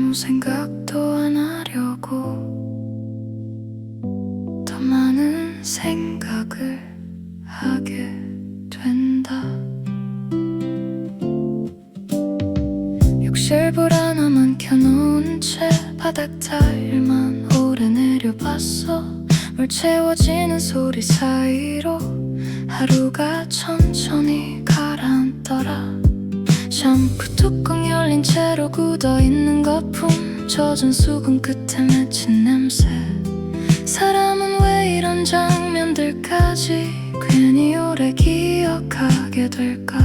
아무 생각도 안 하려고 더 많은 생각을 하게 된다. 욕실불 하나만 켜놓은 채 바닥 타일만 오래 내려봤어. 물 채워지는 소리 사이로 하루가 천천히 가라앉더라. 샴푸 뚜껑 열린 채로 굳어있는 거품, 젖은 수건 끝에 맺힌 냄새. 사람은 왜 이런 장면들까지 괜히 오래 기억하게 될까?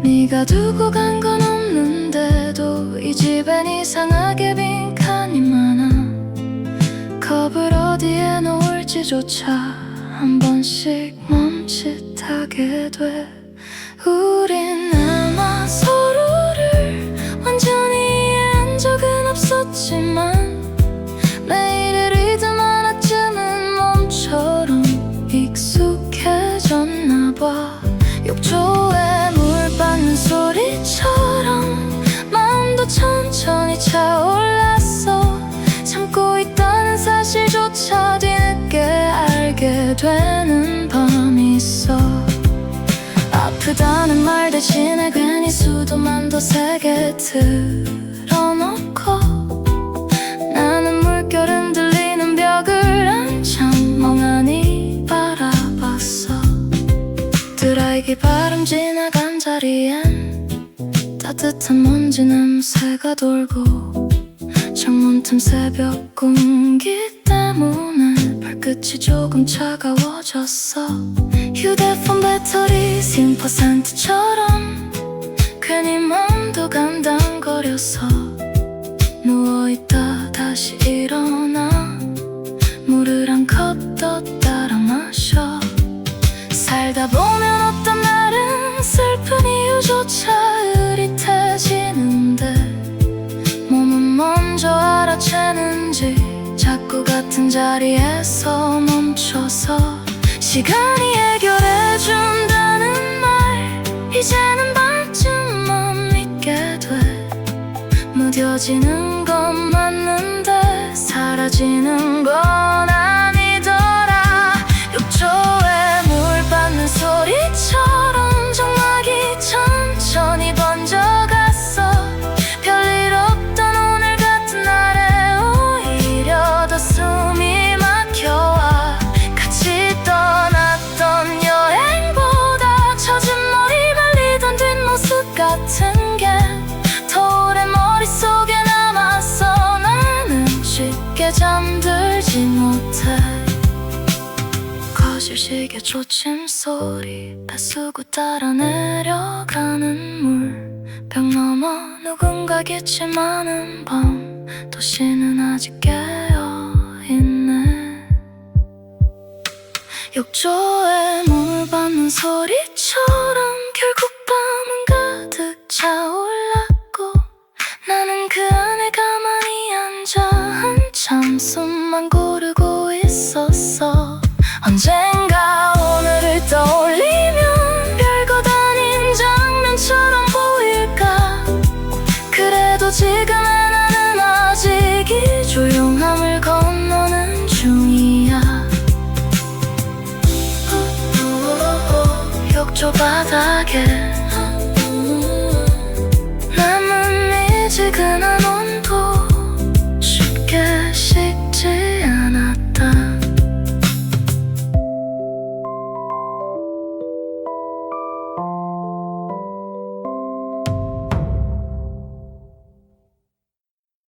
네가 두고 간 건 없는데도 이 집엔 이상하게 빈칸이 많아. 컵을 어디에 놓을지조차 한 번씩 멈칫하게 돼. 우린 아마 서로를 완전히 이해한 적은 없었지만 매일의 리듬 하나쯤은 몸처럼 익숙해졌나 봐. 욕조에 물 받는 소리처럼 마음도 천천히 차올랐어. 참고 있다는 사실조차 뒤늦게 알게 되는 밤이 있어. 아프다는 말 대신에 괜히 수도만 더 세게 틀어놓고 나는 물결 흔들리는 벽을 한참 멍하니 바라봤어. 드라이기 바람 지나간 자리엔 따뜻한 먼지 냄새가 돌고 창문 틈 새벽 공기 때문에 발끝이 조금 차가워졌어. 휴대폰 배터리 10%처럼 괜히 마음도 간당거려서 누워있다 다시 일어나 물을 한 컵 더 따라 마셔. 살다 보면 어떤 날은 슬픈 이유조차 흐릿해지는데 몸은 먼저 알아채는지 자꾸 같은 자리에서 멈춰서 시간이 해결해준다는 말 이제는 반쯤만 믿게 돼. 무뎌지는 건 맞는데 사라지는 건 아니더라. 욕조에 물 받는 소리처럼 정막이 천천히 번져갔어. 별일 없던 오늘 같은 날에 오히려 더 숨이 막혀와. 같이 떠났던 여행보다 젖은 머리 말리던 뒷모습 같은 게 더 오래 머릿속에 남았어. 나는 쉽게 잠들지 못해. 거실 시계 초침 소리 뱃수고 따라 내려가는 물. 벽 너머 누군가 기침하는 밤. 도시는 아직 깨어있네. 욕조에 물 받는 소리처럼 결국 밤은 가득 차올랐고 나는 그 안에 가만히 앉아 한참 숨만 고르고 있었어. 언젠가 오늘을 떠올리면 별것 아닌 장면처럼 보일까? 그래도 지금의 나는 아직 이 조용함을 건너는 중이야. 욕조 바닥에